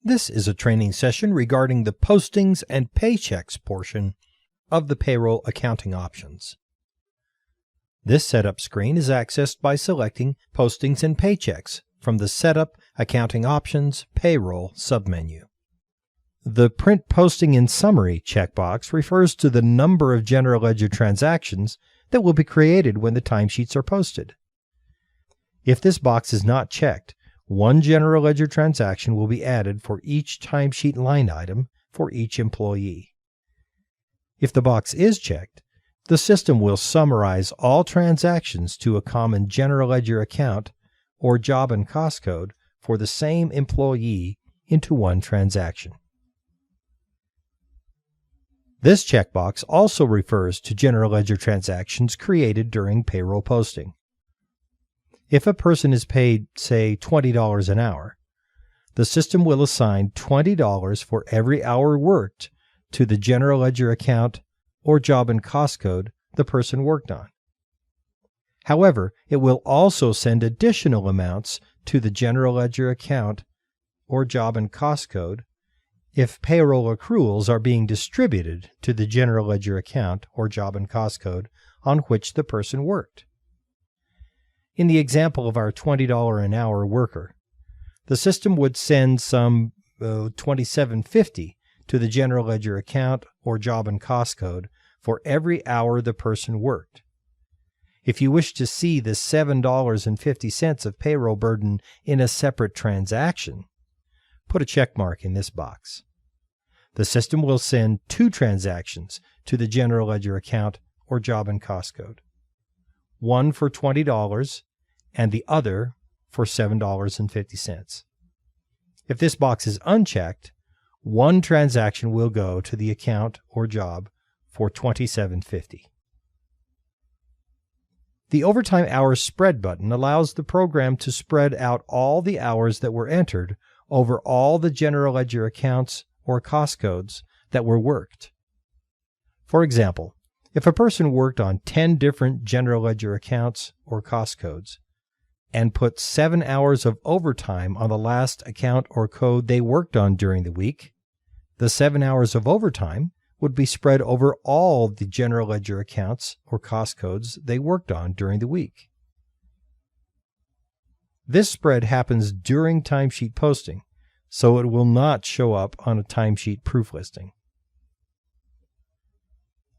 This is a training session regarding the postings and paychecks portion of the payroll accounting options. This setup screen is accessed by selecting Postings and Paychecks from the Setup Accounting Options Payroll submenu. The Print Posting in Summary checkbox refers to the number of general ledger transactions that will be created when the timesheets are posted. If this box is not checked, one general ledger transaction will be added for each timesheet line item for each employee. If the box is checked, the system will summarize all transactions to a common general ledger account or job and cost code for the same employee into one transaction. This checkbox also refers to general ledger transactions created during payroll posting. If a person is paid, say, $20 an hour, the system will assign $20 for every hour worked to the general ledger account or job and cost code the person worked on. However, it will also send additional amounts to the general ledger account or job and cost code if payroll accruals are being distributed to the general ledger account or job and cost code on which the person worked. In the example of our $20 an hour worker, the system would send some $27.50 to the general ledger account or job and cost code for every hour the person worked. If you wish to see the $7.50 of payroll burden in a separate transaction, put a check mark in this box. The system will send two transactions to the general ledger account or job and cost code, one for $20 and the other for $7.50. If this box is unchecked, one transaction will go to the account or job for $27.50. The Overtime Hours Spread button allows the program to spread out all the hours that were entered over all the general ledger accounts or cost codes that were worked. For example, if a person worked on 10 different general ledger accounts or cost codes and put 7 hours of overtime on the last account or code they worked on during the week, the 7 hours of overtime would be spread over all the general ledger accounts or cost codes they worked on during the week. This spread happens during timesheet posting, so it will not show up on a timesheet proof listing.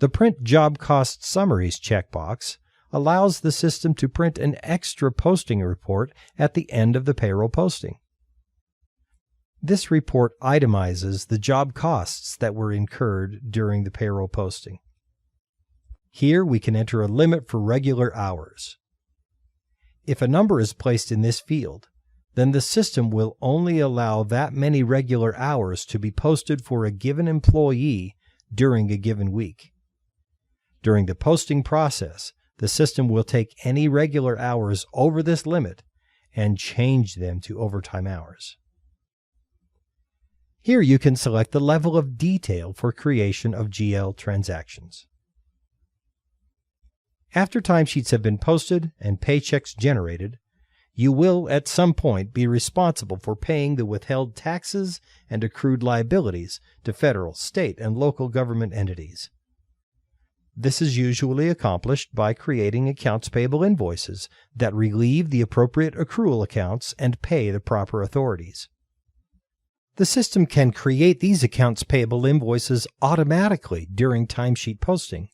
The Print Job Cost Summaries checkbox allows the system to print an extra posting report at the end of the payroll posting. This report itemizes the job costs that were incurred during the payroll posting. Here we can enter a limit for regular hours. If a number is placed in this field, then the system will only allow that many regular hours to be posted for a given employee during a given week. During the posting process, the system will take any regular hours over this limit and change them to overtime hours. Here you can select the level of detail for creation of GL transactions. After timesheets have been posted and paychecks generated, you will at some point be responsible for paying the withheld taxes and accrued liabilities to federal, state, and local government entities. This is usually accomplished by creating accounts payable invoices that relieve the appropriate accrual accounts and pay the proper authorities. The system can create these accounts payable invoices automatically during timesheet posting.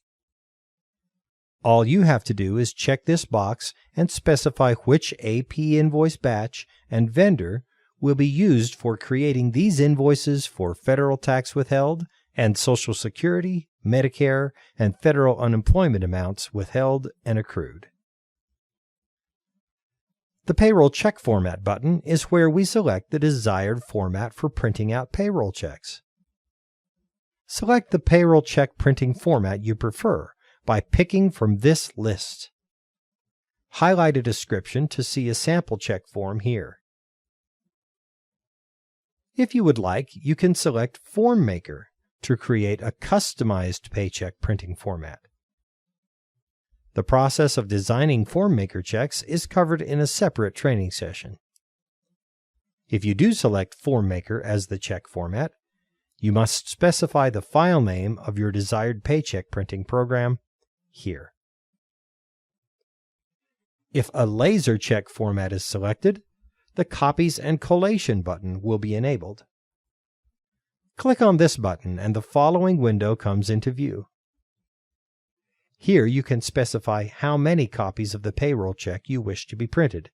All you have to do is check this box and specify which AP invoice batch and vendor will be used for creating these invoices for federal tax withheld and Social Security, Medicare, and federal unemployment amounts withheld and accrued. The Payroll Check Format button is where we select the desired format for printing out payroll checks. Select the payroll check printing format you prefer by picking from this list. Highlight a description to see a sample check form here. If you would like, you can select Form Maker to create a customized paycheck printing format. The process of designing Form Maker checks is covered in a separate training session. If you do select Form Maker as the check format, you must specify the file name of your desired paycheck printing program here. If a laser check format is selected, the Copies and Collation button will be enabled. Click on this button and the following window comes into view. Here you can specify how many copies of the payroll check you wish to be printed,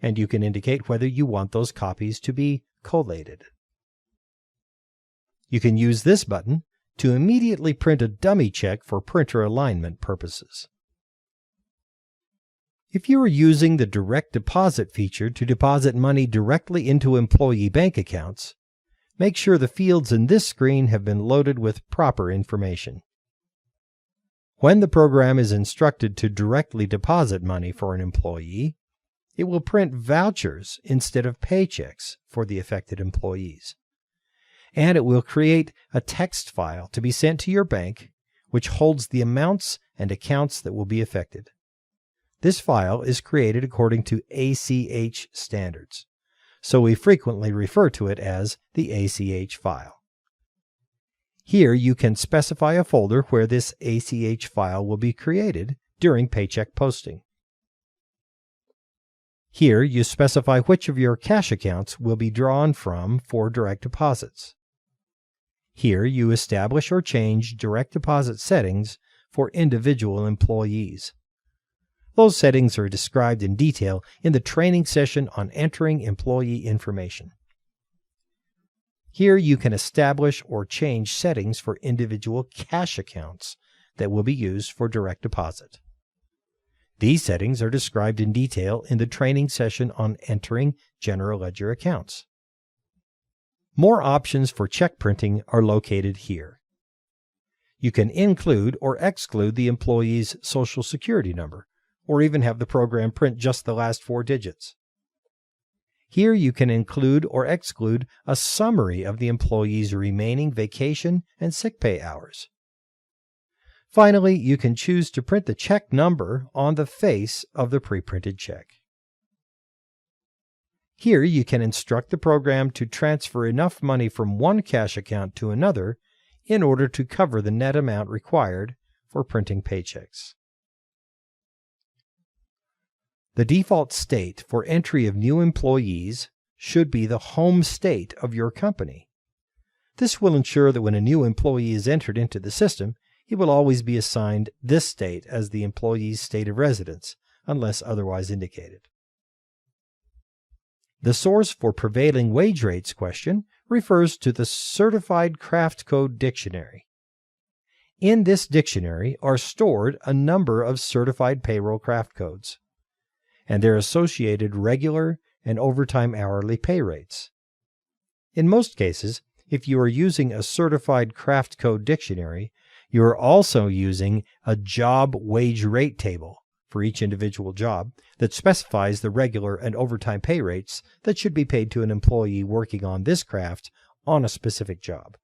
and you can indicate whether you want those copies to be collated. You can use this button to immediately print a dummy check for printer alignment purposes. If you are using the direct deposit feature to deposit money directly into employee bank accounts, make sure the fields in this screen have been loaded with proper information. When the program is instructed to directly deposit money for an employee, it will print vouchers instead of paychecks for the affected employees. And it will create a text file to be sent to your bank, which holds the amounts and accounts that will be affected. This file is created according to ACH standards, so we frequently refer to it as the ACH file. Here you can specify a folder where this ACH file will be created during paycheck posting. Here you specify which of your cash accounts will be drawn from for direct deposits. Here you establish or change direct deposit settings for individual employees. Those settings are described in detail in the training session on entering employee information. Here you can establish or change settings for individual cash accounts that will be used for direct deposit. These settings are described in detail in the training session on entering general ledger accounts. More options for check printing are located here. You can include or exclude the employee's Social Security number, or even have the program print just the last 4 digits. Here you can include or exclude a summary of the employee's remaining vacation and sick pay hours. Finally, you can choose to print the check number on the face of the pre-printed check. Here you can instruct the program to transfer enough money from one cash account to another in order to cover the net amount required for printing paychecks. The default state for entry of new employees should be the home state of your company. This will ensure that when a new employee is entered into the system, he will always be assigned this state as the employee's state of residence, unless otherwise indicated. The source for prevailing wage rates question refers to the Certified Craft Code Dictionary. In this dictionary are stored a number of certified payroll craft codes and their associated regular and overtime hourly pay rates. In most cases, if you are using a certified craft code dictionary, you are also using a job wage rate table for each individual job that specifies the regular and overtime pay rates that should be paid to an employee working on this craft on a specific job.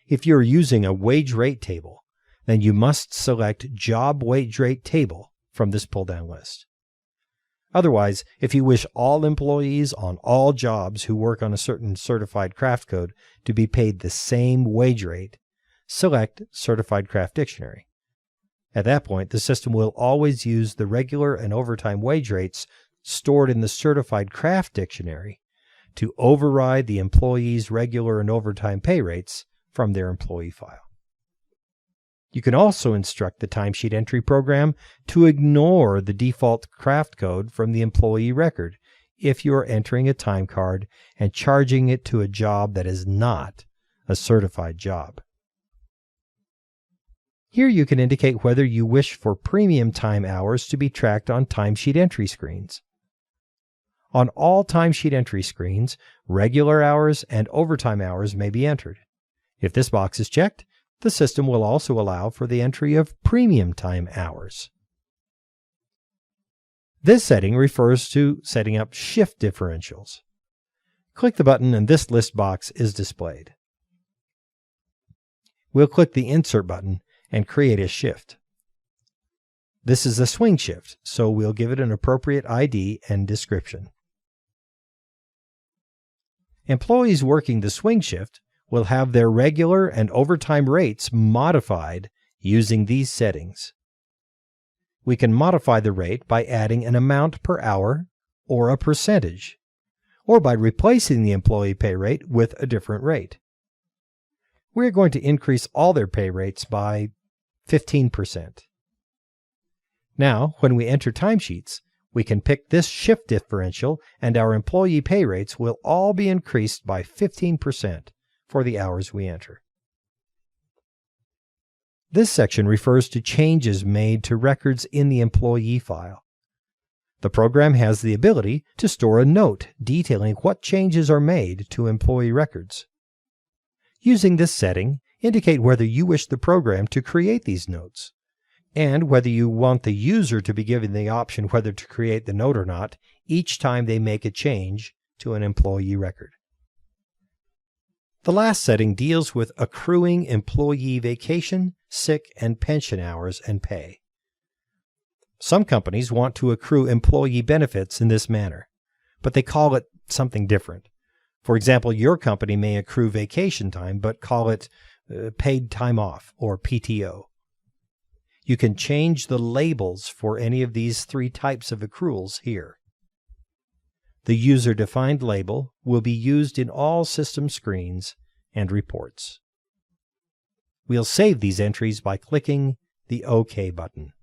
If you're using a wage rate table, then you must select Job Wage Rate Table from this pull-down list. Otherwise, if you wish all employees on all jobs who work on a certain certified craft code to be paid the same wage rate, select Certified Craft Dictionary. At that point, the system will always use the regular and overtime wage rates stored in the Certified Craft Dictionary to override the employee's regular and overtime pay rates from their employee file. You can also instruct the timesheet entry program to ignore the default craft code from the employee record if you are entering a time card and charging it to a job that is not a certified job. Here you can indicate whether you wish for premium time hours to be tracked on timesheet entry screens. On all timesheet entry screens, regular hours and overtime hours may be entered. If this box is checked, the system will also allow for the entry of premium time hours. This setting refers to setting up shift differentials. Click the button and this list box is displayed. We'll click the Insert button and create a shift. This is a swing shift, so we'll give it an appropriate ID and description. Employees working the swing shift will have their regular and overtime rates modified using these settings. We can modify the rate by adding an amount per hour or a percentage, or by replacing the employee pay rate with a different rate. We're going to increase all their pay rates by 15%. Now, when we enter timesheets, we can pick this shift differential and our employee pay rates will all be increased by 15% for the hours we enter. This section refers to changes made to records in the employee file. The program has the ability to store a note detailing what changes are made to employee records. Using this setting, indicate whether you wish the program to create these notes, and whether you want the user to be given the option whether to create the note or not each time they make a change to an employee record. The last setting deals with accruing employee vacation, sick, and pension hours and pay. Some companies want to accrue employee benefits in this manner, but they call it something different. For example, your company may accrue vacation time, but call it paid time off, or PTO. You can change the labels for any of these three types of accruals here. The user-defined label will be used in all system screens and reports. We'll save these entries by clicking the OK button.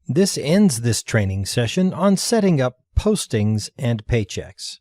This ends this training session on setting up postings and paychecks.